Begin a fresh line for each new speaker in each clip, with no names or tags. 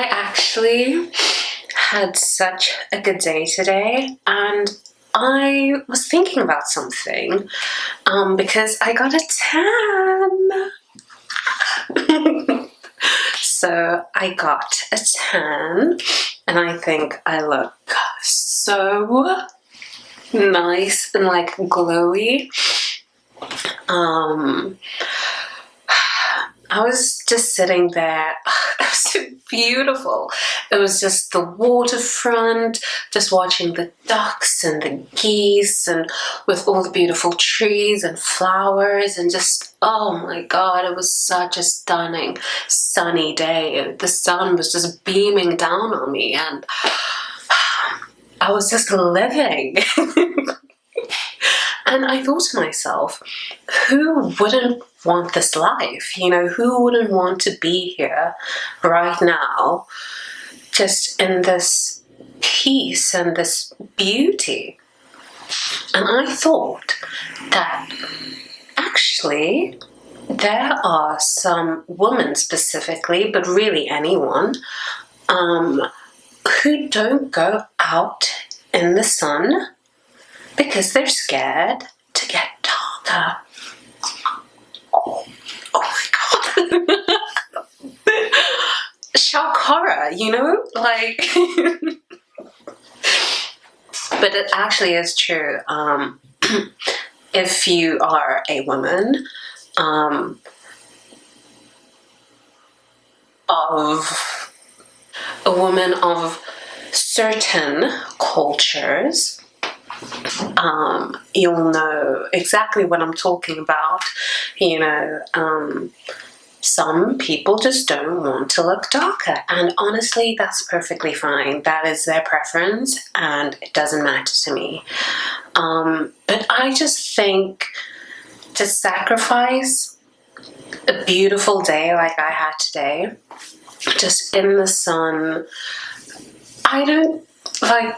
I actually had such a good day today, and I was thinking about something because I got a tan. So I got a tan, and I think I look so nice and like glowy. I was just sitting there. It was so beautiful. It was just the waterfront, just watching the ducks and the geese, and with all the beautiful trees and flowers, and just, oh my God, it was such a stunning sunny day. The sun was just beaming down on me, and I was just living. And I thought to myself, who wouldn't want this life? You know, who wouldn't want to be here right now, just in this peace and this beauty? And I thought that actually there are some women specifically, but really anyone, who don't go out in the sun because they're scared to get darker. Oh my God. Shock horror, you know? Like, but it actually is true. If you are a woman of certain cultures, you'll know exactly what I'm talking about. You know, some people just don't want to look darker, and honestly, that's perfectly fine. That is their preference, and it doesn't matter to me. But I just think to sacrifice a beautiful day like I had today, just in the sun, I don't like.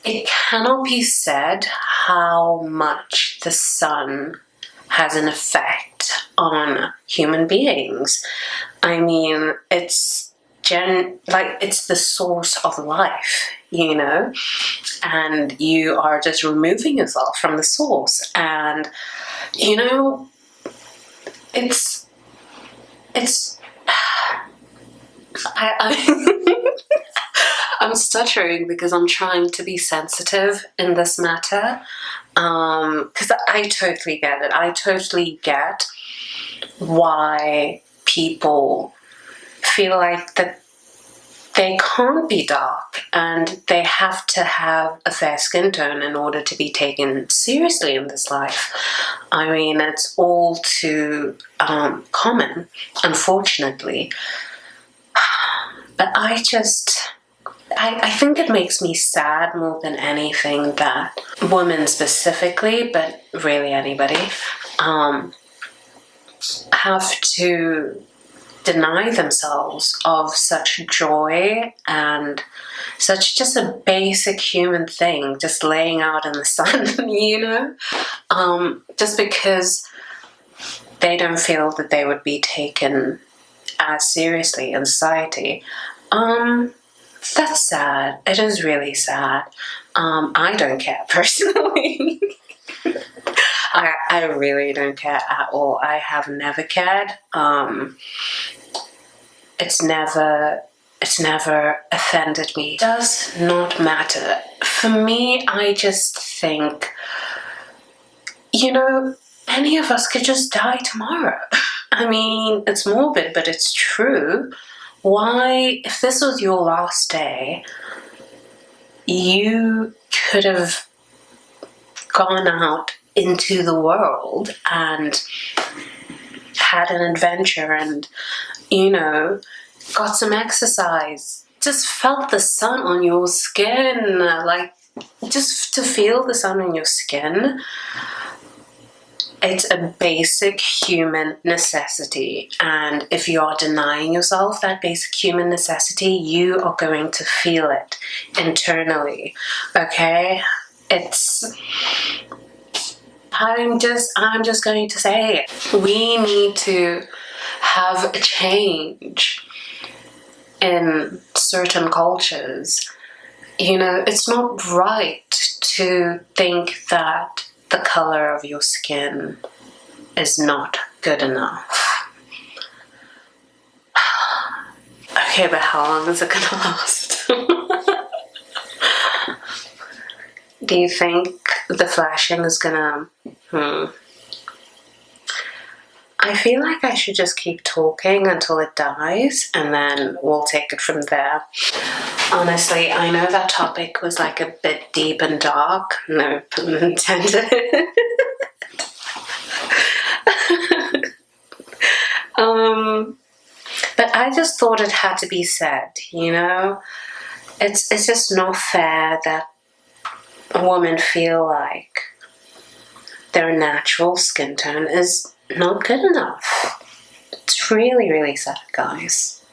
It cannot be said how much the sun has an effect on human beings. I mean, it's the source of life, you know, and you are just removing yourself from the source. And, you know, I'm stuttering because I'm trying to be sensitive in this matter, because I totally get it. I totally get why people feel like that they can't be dark and they have to have a fair skin tone in order to be taken seriously in this life. I mean, it's all too common, unfortunately. But I think it makes me sad more than anything that women specifically, but really anybody, have to deny themselves of such joy and such just a basic human thing, just laying out in the sun, you know, just because they don't feel that they would be taken as seriously in society. That's sad. It is really sad. I don't care personally. I really don't care at all. I have never cared. It's never offended me. It does not matter. For me, I just think, you know, any of us could just die tomorrow. I mean, it's morbid, but it's true. Why, if this was your last day, you could have gone out into the world and had an adventure and, you know, got some exercise, just felt the sun on your skin, like, just to feel the sun on your skin. It's a basic human necessity, and if you are denying yourself that basic human necessity, you are going to feel it internally, okay? I'm just going to say it. We need to have a change. in certain cultures, you know, it's not right to think that the color of your skin is not good enough. Okay, but how long is it gonna last? Do you think the flashing is gonna... I feel like I should just keep talking until it dies, and then we'll take it from there. Honestly, I know that topic was like a bit deep and dark, no pun intended. But I just thought it had to be said, you know? It's just not fair that a woman feel like their natural skin tone is not good enough. It's really, really sad, guys.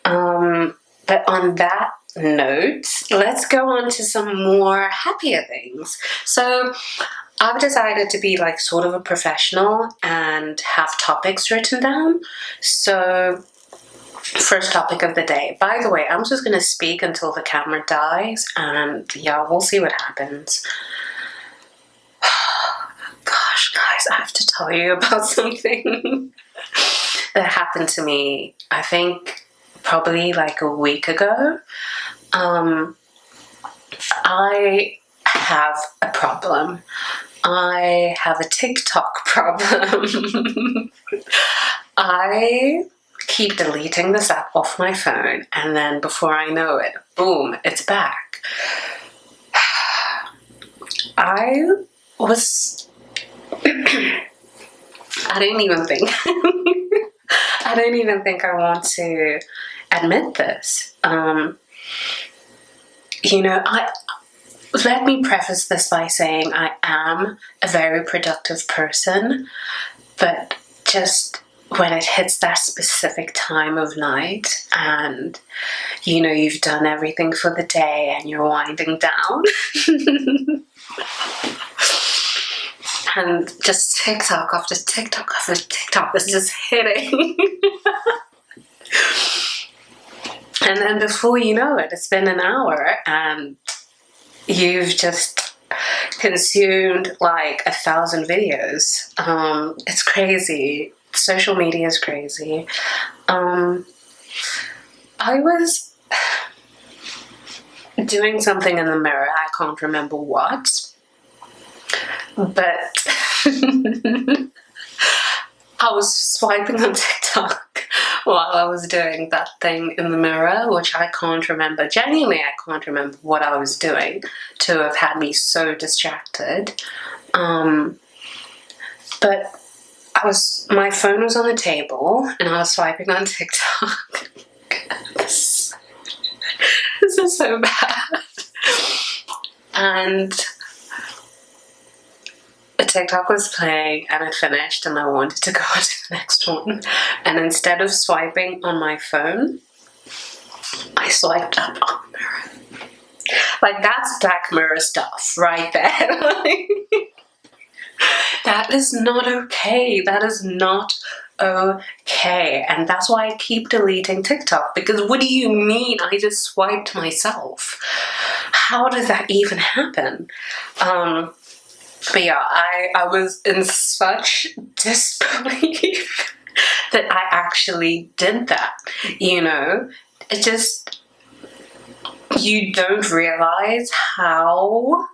But on that note, let's go on to some more happier things. So I've decided to be like sort of a professional and have topics written down. So first topic of the day. By the way, I'm just going to speak until the camera dies, and yeah, we'll see what happens. Gosh, guys, I have to tell you about something that happened to me, I think probably like a week ago. I have a problem. I have a TikTok problem. I keep deleting this app off my phone, and then before I know it, boom, it's back. I don't even think I don't even think I want to admit this. You know, let me preface this by saying I am a very productive person, but just when it hits that specific time of night and, you know, you've done everything for the day and you're winding down and just TikTok after TikTok after TikTok is just hitting. And then before you know it, it's been an hour and you've just consumed like 1,000 videos. It's crazy. Social media is crazy. I was doing something in the mirror. I can't remember what, but I was swiping on TikTok while I was doing that thing in the mirror, which I can't remember. Genuinely, I can't remember what I was doing to have had me so distracted. But my phone was on the table and I was swiping on TikTok. This is so bad. And the TikTok was playing and it finished and I wanted to go on to the next one. And instead of swiping on my phone, I swiped up on the mirror. Like, that's Black Mirror stuff right there. That is not okay. That is not okay. And that's why I keep deleting TikTok, because what do you mean I just swiped myself? How did that even happen? But yeah, I was in such disbelief that I actually did that, you know? It just, you don't realize how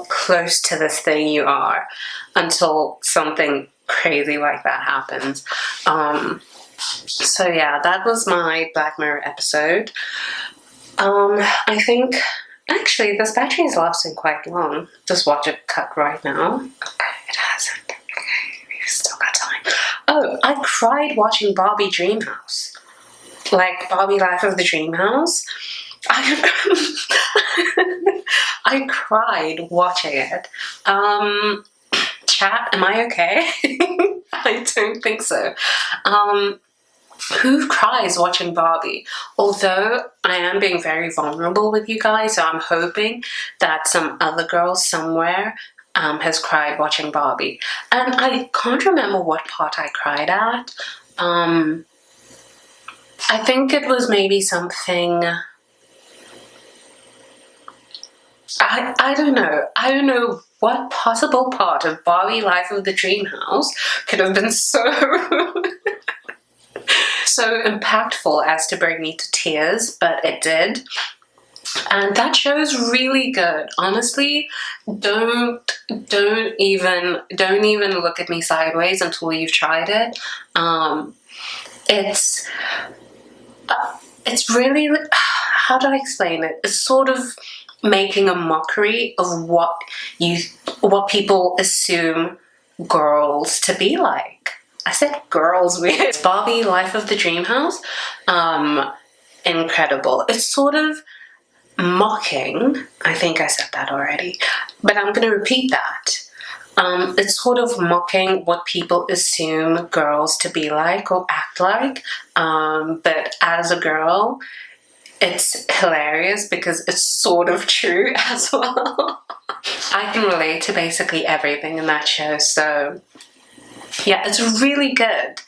close to this thing you are until something crazy like that happens. So yeah, that was my Black Mirror episode. I think, actually, this battery is lasting quite long. Just watch it cut right now. Okay, it hasn't. Okay, we've still got time. Oh, I cried watching Barbie Dreamhouse. Like, Barbie Life of the Dreamhouse. I cried watching it. Chat, am I okay? I don't think so. Who cries watching Barbie? Although I am being very vulnerable with you guys, so I'm hoping that some other girl somewhere has cried watching Barbie. And I can't remember what part I cried at, I think it was maybe something. I don't know. I don't know what possible part of Barbie Life of the Dream House could have been so so impactful as to bring me to tears, but it did. And that show is really good. Honestly, don't even look at me sideways until you've tried it. It's really, how do I explain it? It's sort of making a mockery of what people assume girls to be like. I said girls weird. It's Barbie Life of the Dream House. Incredible. It's sort of mocking, I think I said that already, but I'm going to repeat that. It's sort of mocking what people assume girls to be like or act like, but as a girl, it's hilarious because it's sort of true as well. I can relate to basically everything in that show, so yeah, it's really good.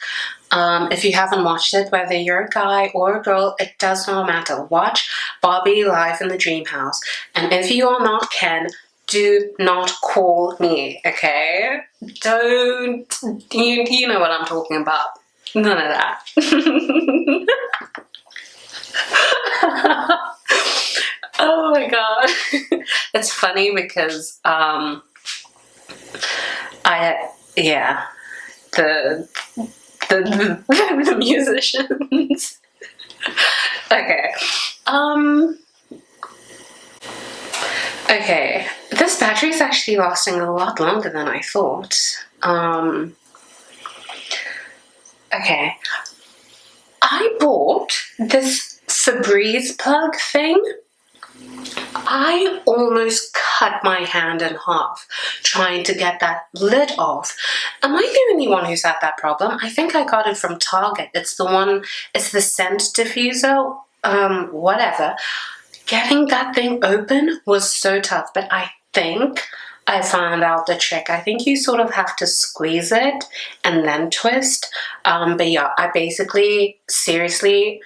If you haven't watched it, whether you're a guy or a girl, it does not matter. Watch Barbie Life in the Dream House. And if you are not Ken, do not call me, okay? Don't, you know what I'm talking about. None of that. Oh my god. It's funny because, the musicians. Okay. Okay. This battery is actually lasting a lot longer than I thought. Okay. I bought this Febreze plug thing. I almost cut my hand in half trying to get that lid off. Am I the only one who's had that problem? I think I got it from Target. It's the scent diffuser, whatever. Getting that thing open was so tough, but I think I found out the trick. I think you sort of have to squeeze it and then twist. But yeah, I basically, seriously,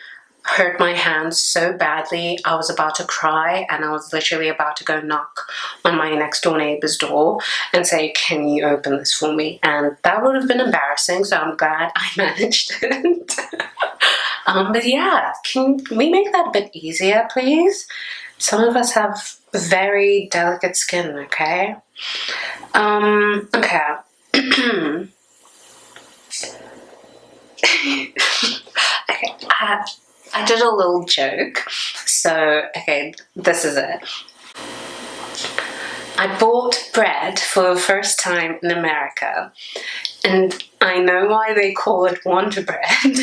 hurt my hand so badly. I was about to cry and I was literally about to go knock on my next door neighbor's door and say, can you open this for me? And that would have been embarrassing, so I'm glad I managed it. But yeah, can we make that a bit easier, please? Some of us have very delicate skin, okay? Okay. Okay, I did a little joke, so, okay, this is it. I bought bread for the first time in America, and I know why they call it Wonder Bread.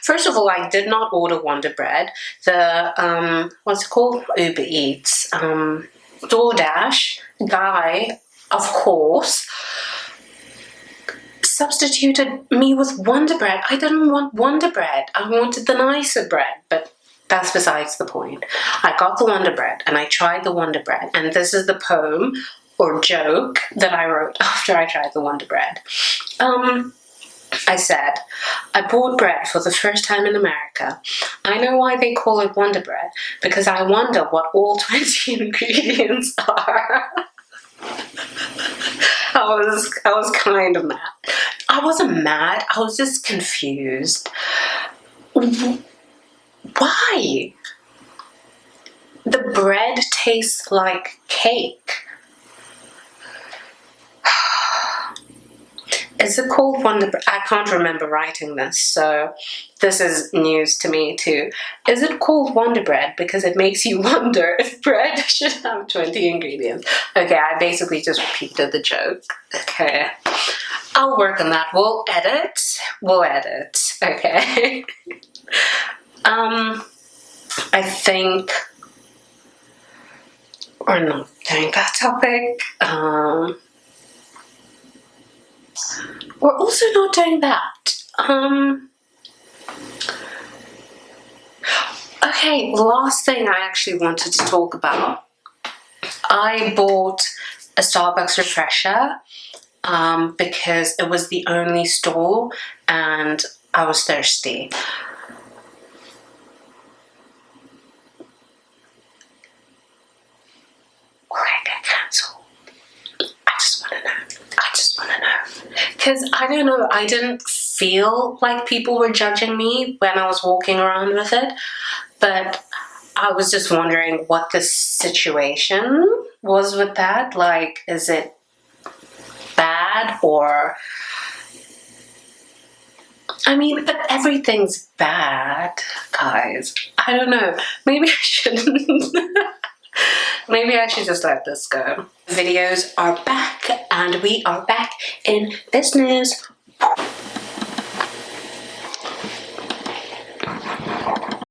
First of all, I did not order Wonder Bread. The, what's it called? Uber Eats. DoorDash guy, of course, substituted me with Wonder Bread. I didn't want Wonder Bread. I wanted the nicer bread, but that's besides the point. I got the Wonder Bread and I tried the Wonder Bread, and this is the poem or joke that I wrote after I tried the Wonder Bread. I said, I bought bread for the first time in America. I know why they call it Wonder Bread, because I wonder what all 20 ingredients are. I was kind of mad. I wasn't mad, I was just confused. Why? The bread tastes like cake. Is it called Wonder Bread? I can't remember writing this, so this is news to me too. Is it called Wonder Bread because it makes you wonder if bread should have 20 ingredients? Okay, I basically just repeated the joke. Okay, I'll work on that. We'll edit. Okay. I think we're not doing that topic. We're also not doing that. Okay, last thing I actually wanted to talk about. I bought a Starbucks refresher because it was the only store, and I was thirsty. Will I get cancelled? I just want to know. I just want to know. Because I don't know, I didn't feel like people were judging me when I was walking around with it. But I was just wondering what the situation was with that. Like, is it bad or... I mean, but everything's bad, guys. I don't know. Maybe I shouldn't. Maybe I should just let this go. Videos are back, and we are back in business.